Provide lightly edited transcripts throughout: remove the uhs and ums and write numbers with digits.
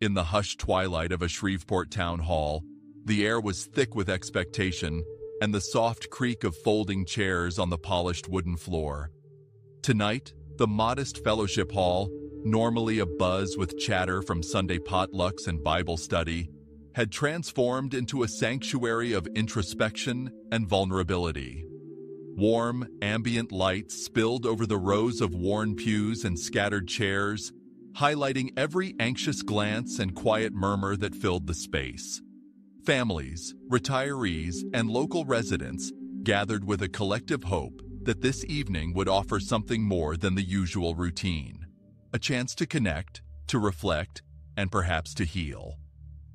In the hushed twilight of a Shreveport town hall, the air was thick with expectation and the soft creak of folding chairs on the polished wooden floor. Tonight, the modest fellowship hall, normally abuzz with chatter from Sunday potlucks and Bible study, had transformed into a sanctuary of introspection and vulnerability. Warm, ambient light spilled over the rows of worn pews and scattered chairs, highlighting every anxious glance and quiet murmur that filled the space. Families, retirees, and local residents gathered with a collective hope that this evening would offer something more than the usual routine. A chance to connect, to reflect, and perhaps to heal.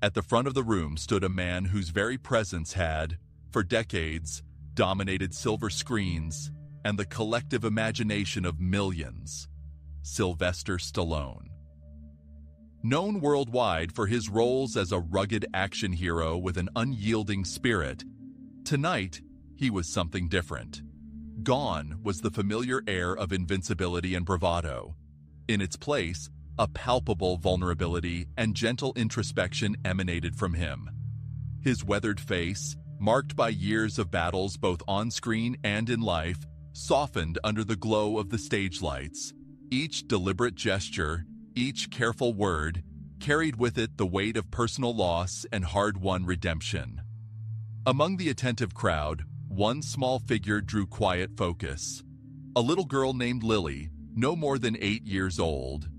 At the front of the room stood a man whose very presence had, for decades, dominated silver screens and the collective imagination of millions. Sylvester Stallone. Known worldwide for his roles as a rugged action hero with an unyielding spirit, tonight he was something different. Gone was the familiar air of invincibility and bravado. In its place, a palpable vulnerability and gentle introspection emanated from him. His weathered face, marked by years of battles both on-screen and in life, softened under the glow of the stage lights. Each deliberate gesture, each careful word, carried with it the weight of personal loss and hard-won redemption. Among the attentive crowd, one small figure drew quiet focus. A little girl named Lily, no more than 8 years old.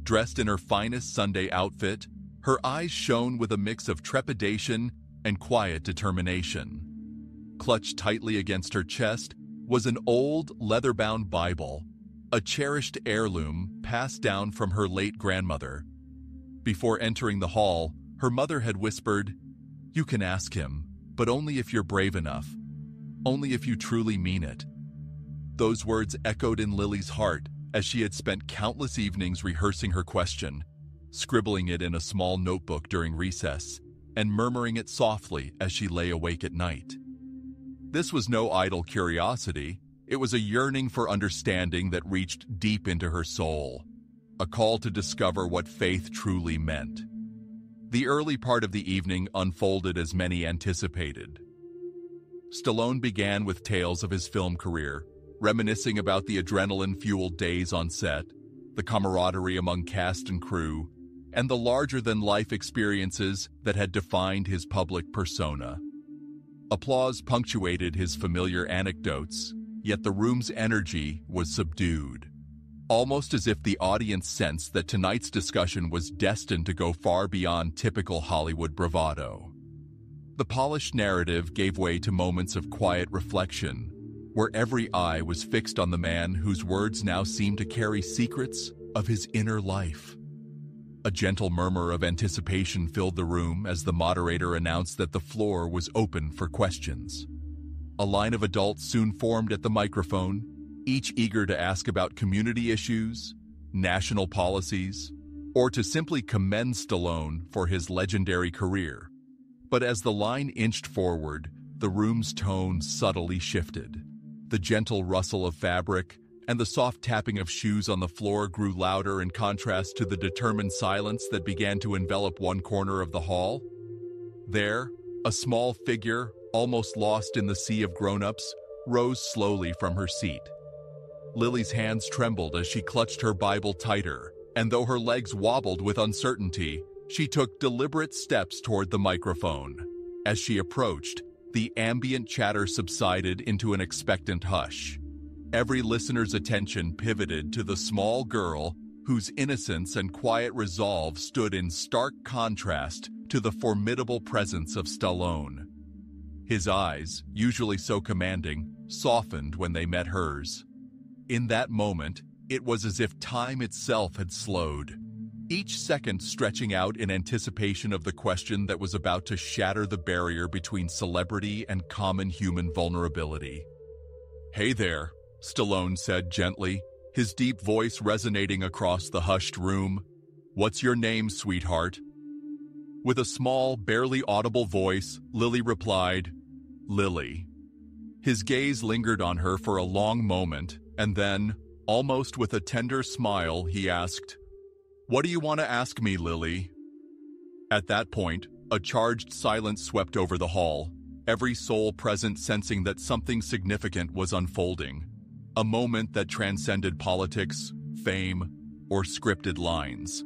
Dressed in her finest Sunday outfit, her eyes shone with a mix of trepidation and quiet determination. Clutched tightly against her chest was an old, leather-bound Bible, a cherished heirloom passed down from her late grandmother. Before entering the hall, her mother had whispered, "You can ask him, but only if you're brave enough. Only if you truly mean it." Those words echoed in Lily's heart as she had spent countless evenings rehearsing her question, scribbling it in a small notebook during recess, and murmuring it softly as she lay awake at night. This was no idle curiosity. It was a yearning for understanding that reached deep into her soul, a call to discover what faith truly meant. The early part of the evening unfolded as many anticipated. Stallone began with tales of his film career, reminiscing about the adrenaline-fueled days on set, the camaraderie among cast and crew, and the larger-than-life experiences that had defined his public persona. Applause punctuated his familiar anecdotes, yet the room's energy was subdued, almost as if the audience sensed that tonight's discussion was destined to go far beyond typical Hollywood bravado. The polished narrative gave way to moments of quiet reflection, where every eye was fixed on the man whose words now seemed to carry secrets of his inner life. A gentle murmur of anticipation filled the room as the moderator announced that the floor was open for questions. A line of adults soon formed at the microphone, each eager to ask about community issues, national policies, or to simply commend Stallone for his legendary career. But as the line inched forward, the room's tone subtly shifted. The gentle rustle of fabric and the soft tapping of shoes on the floor grew louder in contrast to the determined silence that began to envelop one corner of the hall. There, a small figure, almost lost in the sea of grown-ups, rose slowly from her seat. Lily's hands trembled as she clutched her Bible tighter, and though her legs wobbled with uncertainty, she took deliberate steps toward the microphone. As she approached, the ambient chatter subsided into an expectant hush. Every listener's attention pivoted to the small girl whose innocence and quiet resolve stood in stark contrast to the formidable presence of Stallone. His eyes, usually so commanding, softened when they met hers. In that moment, it was as if time itself had slowed, each second stretching out in anticipation of the question that was about to shatter the barrier between celebrity and common human vulnerability. "Hey there," Stallone said gently, his deep voice resonating across the hushed room. "What's your name, sweetheart?" With a small, barely audible voice, Lily replied, "Lily." His gaze lingered on her for a long moment, and then, almost with a tender smile, he asked, "What do you want to ask me, Lily?" At that point, a charged silence swept over the hall, every soul present sensing that something significant was unfolding. A moment that transcended politics, fame, or scripted lines.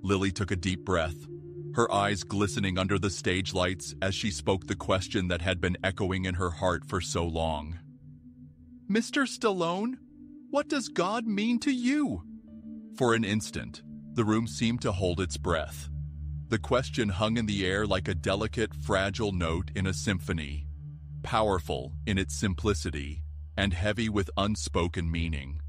Lily took a deep breath, her eyes glistening under the stage lights as she spoke the question that had been echoing in her heart for so long. "Mr. Stallone, what does God mean to you?" For an instant, the room seemed to hold its breath. The question hung in the air like a delicate, fragile note in a symphony, powerful in its simplicity and heavy with unspoken meaning.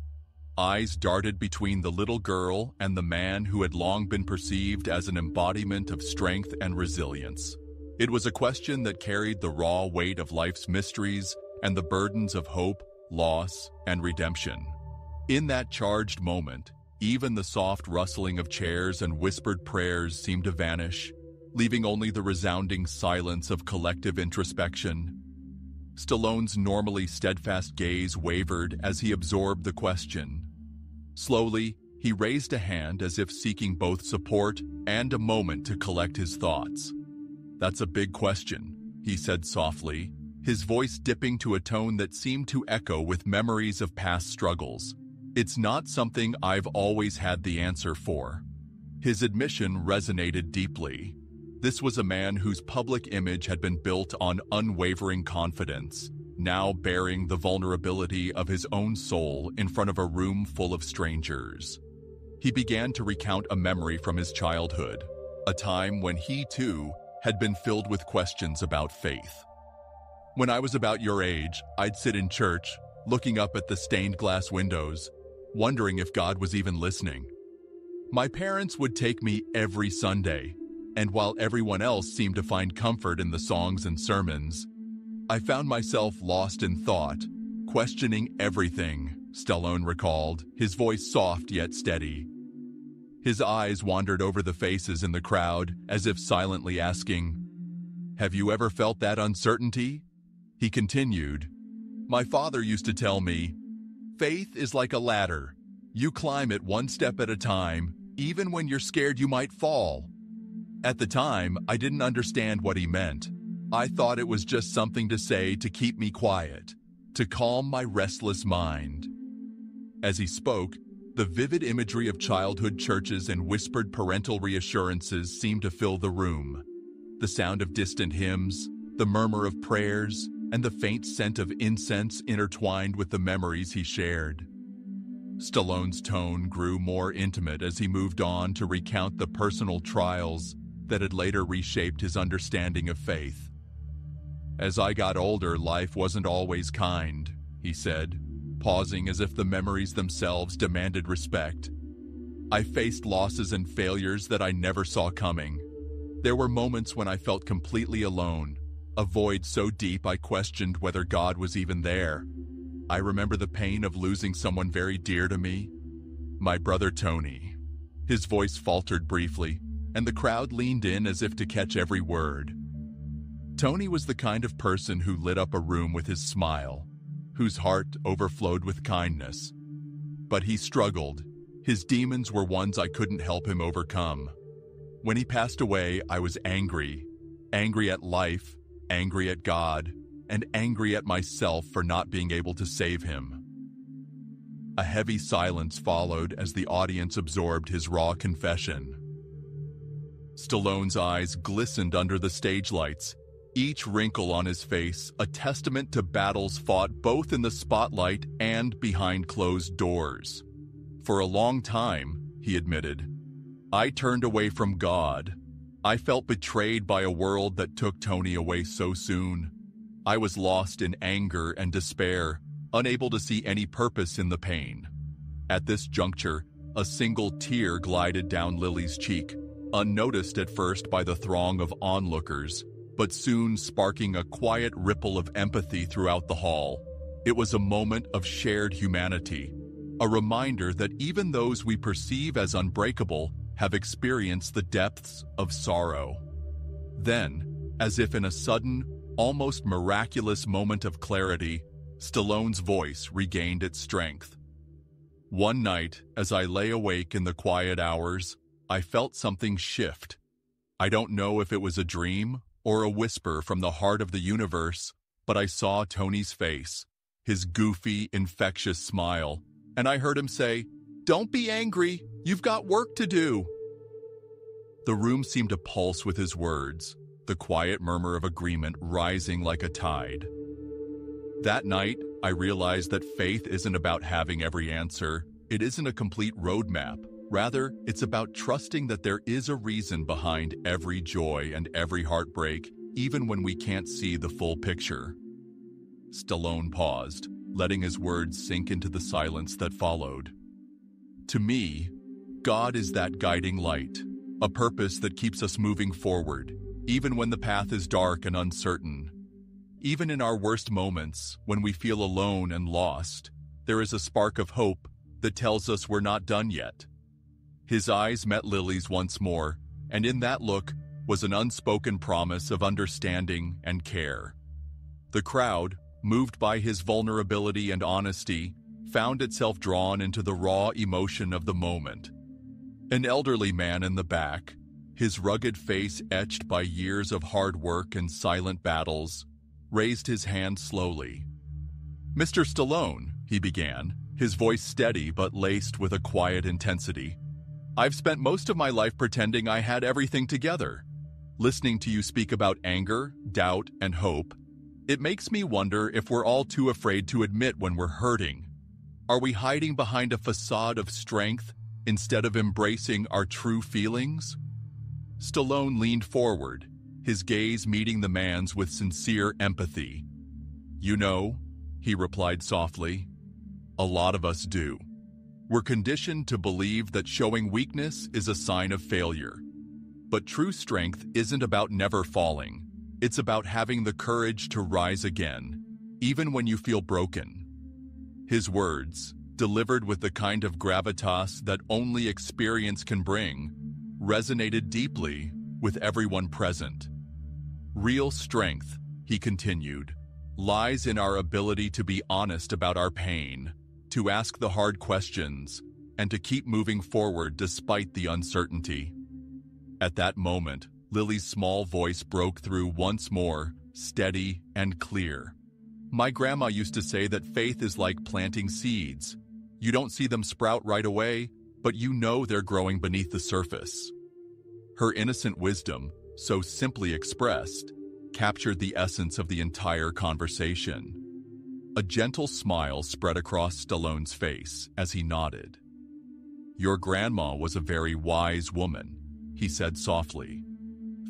Eyes darted between the little girl and the man who had long been perceived as an embodiment of strength and resilience. It was a question that carried the raw weight of life's mysteries and the burdens of hope, loss, and redemption. In that charged moment, even the soft rustling of chairs and whispered prayers seemed to vanish, leaving only the resounding silence of collective introspection. Stallone's normally steadfast gaze wavered as he absorbed the question. Slowly, he raised a hand as if seeking both support and a moment to collect his thoughts. "That's a big question," he said softly, his voice dipping to a tone that seemed to echo with memories of past struggles. "It's not something I've always had the answer for." His admission resonated deeply. This was a man whose public image had been built on unwavering confidence, now bearing the vulnerability of his own soul in front of a room full of strangers. He began to recount a memory from his childhood, a time when he, too, had been filled with questions about faith. "When I was about your age, I'd sit in church, looking up at the stained glass windows, wondering if God was even listening. My parents would take me every Sunday, and while everyone else seemed to find comfort in the songs and sermons, I found myself lost in thought, questioning everything," Stallone recalled, his voice soft yet steady. His eyes wandered over the faces in the crowd, as if silently asking, "Have you ever felt that uncertainty?" He continued, "My father used to tell me, faith is like a ladder. You climb it one step at a time, even when you're scared you might fall." At the time, I didn't understand what he meant. I thought it was just something to say to keep me quiet, to calm my restless mind. As he spoke, the vivid imagery of childhood churches and whispered parental reassurances seemed to fill the room. The sound of distant hymns, the murmur of prayers, and the faint scent of incense intertwined with the memories he shared. Stallone's tone grew more intimate as he moved on to recount the personal trials that had later reshaped his understanding of faith. "As I got older, life wasn't always kind," he said, pausing as if the memories themselves demanded respect. "I faced losses and failures that I never saw coming. There were moments when I felt completely alone, a void so deep I questioned whether God was even there. I remember the pain of losing someone very dear to me, my brother Tony." His voice faltered briefly, and the crowd leaned in as if to catch every word. Tony was the kind of person who lit up a room with his smile, whose heart overflowed with kindness. But he struggled. His demons were ones I couldn't help him overcome. When he passed away, I was angry. Angry at life, angry at God, and angry at myself for not being able to save him. A heavy silence followed as the audience absorbed his raw confession. Stallone's eyes glistened under the stage lights, each wrinkle on his face a testament to battles fought both in the spotlight and behind closed doors. "For a long time," he admitted, "I turned away from God. I felt betrayed by a world that took Tony away so soon. I was lost in anger and despair, unable to see any purpose in the pain." At this juncture, a single tear glided down Lily's cheek, unnoticed at first by the throng of onlookers, but soon sparking a quiet ripple of empathy throughout the hall. It was a moment of shared humanity, a reminder that even those we perceive as unbreakable have experienced the depths of sorrow. Then, as if in a sudden, almost miraculous moment of clarity, Stallone's voice regained its strength. "One night, as I lay awake in the quiet hours, I felt something shift. I don't know if it was a dream or a whisper from the heart of the universe, but I saw Tony's face, his goofy, infectious smile, and I heard him say, "Don't be angry, you've got work to do." The room seemed to pulse with his words, the quiet murmur of agreement rising like a tide. That night, I realized that faith isn't about having every answer. It isn't a complete roadmap. Rather, it's about trusting that there is a reason behind every joy and every heartbreak, even when we can't see the full picture. Stallone paused, letting his words sink into the silence that followed. To me, God is that guiding light, a purpose that keeps us moving forward, even when the path is dark and uncertain. Even in our worst moments, when we feel alone and lost, there is a spark of hope that tells us we're not done yet. His eyes met Lily's once more, and in that look was an unspoken promise of understanding and care. The crowd, moved by his vulnerability and honesty, found itself drawn into the raw emotion of the moment. An elderly man in the back, his rugged face etched by years of hard work and silent battles, raised his hand slowly. "Mr. Stallone," he began, his voice steady but laced with a quiet intensity. "I've spent most of my life pretending I had everything together. Listening to you speak about anger, doubt, and hope, it makes me wonder if we're all too afraid to admit when we're hurting. Are we hiding behind a facade of strength instead of embracing our true feelings?" Stallone leaned forward, his gaze meeting the man's with sincere empathy. "You know," he replied softly, "a lot of us do. We're conditioned to believe that showing weakness is a sign of failure. But true strength isn't about never falling. It's about having the courage to rise again, even when you feel broken." His words, delivered with the kind of gravitas that only experience can bring, resonated deeply with everyone present. "Real strength," he continued, "lies in our ability to be honest about our pain, to ask the hard questions, and to keep moving forward despite the uncertainty." At that moment, Lily's small voice broke through once more, steady and clear. "My grandma used to say that faith is like planting seeds. You don't see them sprout right away, but you know they're growing beneath the surface." Her innocent wisdom, so simply expressed, captured the essence of the entire conversation. A gentle smile spread across Stallone's face as he nodded. "Your grandma was a very wise woman," he said softly.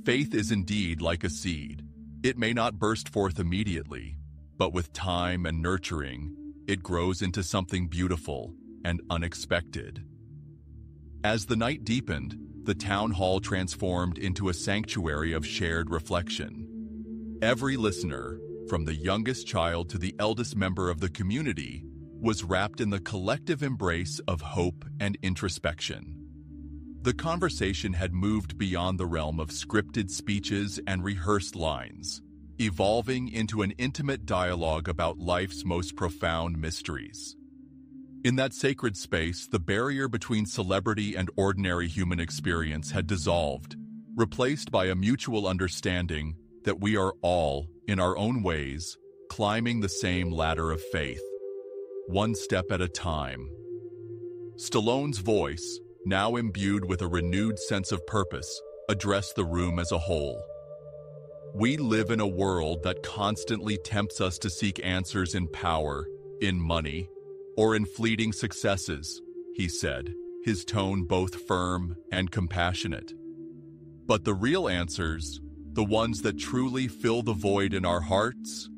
"Faith is indeed like a seed. It may not burst forth immediately, but with time and nurturing, it grows into something beautiful and unexpected." As the night deepened, the town hall transformed into a sanctuary of shared reflection. Every listener, from the youngest child to the eldest member of the community, was wrapped in the collective embrace of hope and introspection. The conversation had moved beyond the realm of scripted speeches and rehearsed lines, evolving into an intimate dialogue about life's most profound mysteries. In that sacred space, the barrier between celebrity and ordinary human experience had dissolved, replaced by a mutual understanding that we are all, in our own ways, climbing the same ladder of faith, one step at a time. Stallone's voice, now imbued with a renewed sense of purpose, addressed the room as a whole. "We live in a world that constantly tempts us to seek answers in power, in money, or in fleeting successes," he said, his tone both firm and compassionate. "But the real answers, the ones that truly fill the void in our hearts,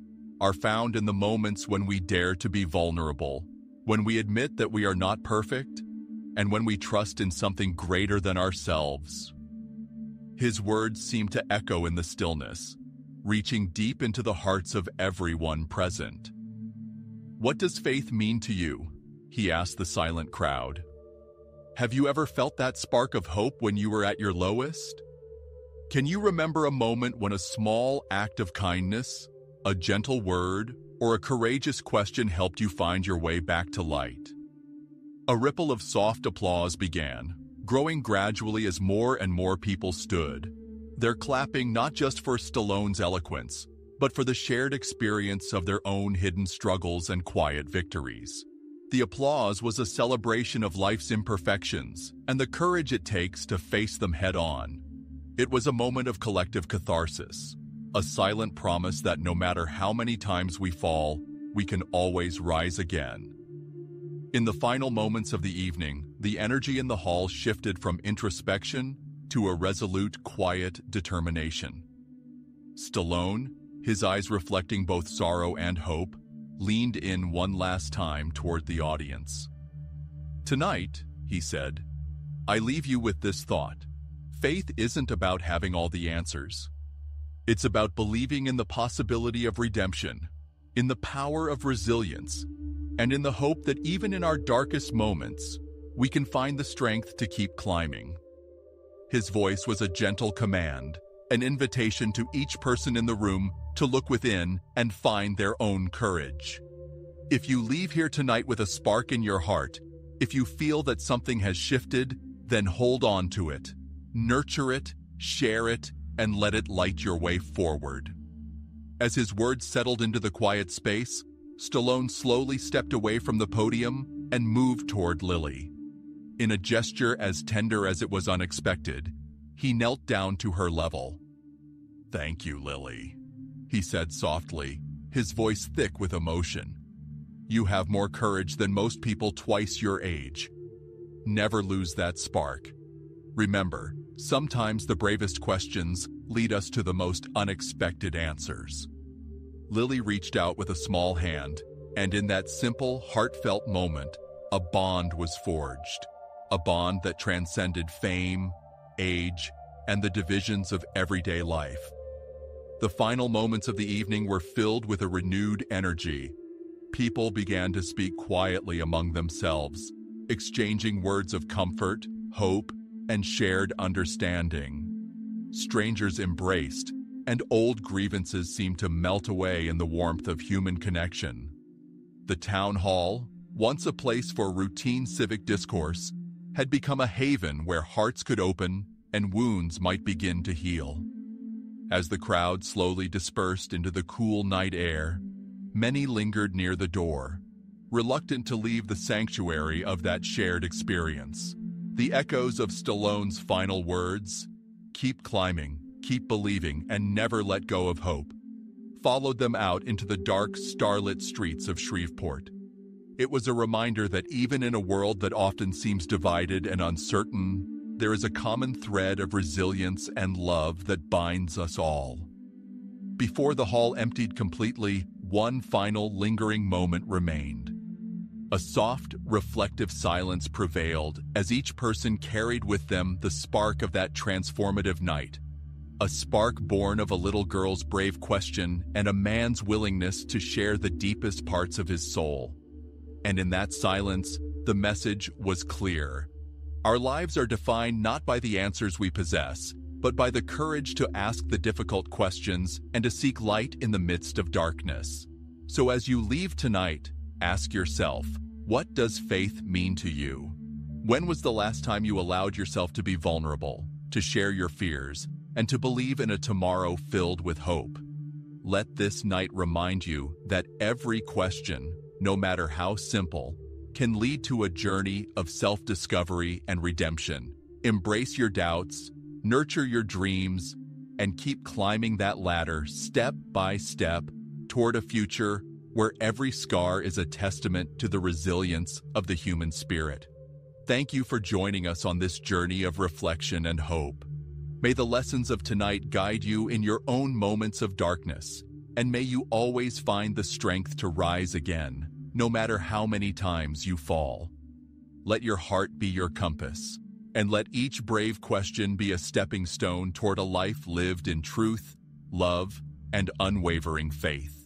are found in the moments when we dare to be vulnerable, when we admit that we are not perfect, and when we trust in something greater than ourselves." His words seemed to echo in the stillness, reaching deep into the hearts of everyone present. "What does faith mean to you?" he asked the silent crowd. "Have you ever felt that spark of hope when you were at your lowest? Can you remember a moment when a small act of kindness, a gentle word, or a courageous question helped you find your way back to light?" A ripple of soft applause began, growing gradually as more and more people stood, They're clapping not just for Stallone's eloquence, but for the shared experience of their own hidden struggles and quiet victories. The applause was a celebration of life's imperfections and the courage it takes to face them head-on. It was a moment of collective catharsis, a silent promise that no matter how many times we fall, we can always rise again. In the final moments of the evening, the energy in the hall shifted from introspection to a resolute, quiet determination. Stallone, his eyes reflecting both sorrow and hope, leaned in one last time toward the audience. "Tonight," he said, "I leave you with this thought. Faith isn't about having all the answers. It's about believing in the possibility of redemption, in the power of resilience, and in the hope that even in our darkest moments, we can find the strength to keep climbing." His voice was a gentle command, an invitation to each person in the room to look within and find their own courage. If you leave here tonight with a spark in your heart, if you feel that something has shifted, then hold on to it. Nurture it, share it, and let it light your way forward. As his words settled into the quiet space, Stallone slowly stepped away from the podium and moved toward Lily. In a gesture as tender as it was unexpected, he knelt down to her level. "Thank you, Lily," he said softly, his voice thick with emotion. "You have more courage than most people twice your age. Never lose that spark. Remember, sometimes the bravest questions lead us to the most unexpected answers." Lily reached out with a small hand, and in that simple, heartfelt moment, a bond was forged. A bond that transcended fame, age, and the divisions of everyday life. The final moments of the evening were filled with a renewed energy. People began to speak quietly among themselves, exchanging words of comfort, hope, and shared understanding. Strangers embraced, and old grievances seemed to melt away in the warmth of human connection. The town hall, once a place for routine civic discourse, had become a haven where hearts could open and wounds might begin to heal. As the crowd slowly dispersed into the cool night air, many lingered near the door, reluctant to leave the sanctuary of that shared experience. The echoes of Stallone's final words, "Keep climbing, keep believing, and never let go of hope," followed them out into the dark, starlit streets of Shreveport. It was a reminder that even in a world that often seems divided and uncertain, there is a common thread of resilience and love that binds us all. Before the hall emptied completely, one final lingering moment remained. A soft, reflective silence prevailed as each person carried with them the spark of that transformative night. A spark born of a little girl's brave question and a man's willingness to share the deepest parts of his soul. And in that silence, the message was clear. Our lives are defined not by the answers we possess, but by the courage to ask the difficult questions and to seek light in the midst of darkness. So as you leave tonight, ask yourself, what does faith mean to you? When was the last time you allowed yourself to be vulnerable, to share your fears, and to believe in a tomorrow filled with hope? Let this night remind you that every question, no matter how simple, can lead to a journey of self-discovery and redemption. Embrace your doubts, nurture your dreams, and keep climbing that ladder step by step toward a future where every scar is a testament to the resilience of the human spirit. Thank you for joining us on this journey of reflection and hope. May the lessons of tonight guide you in your own moments of darkness, and may you always find the strength to rise again, no matter how many times you fall. Let your heart be your compass, and let each brave question be a stepping stone toward a life lived in truth, love, and unwavering faith.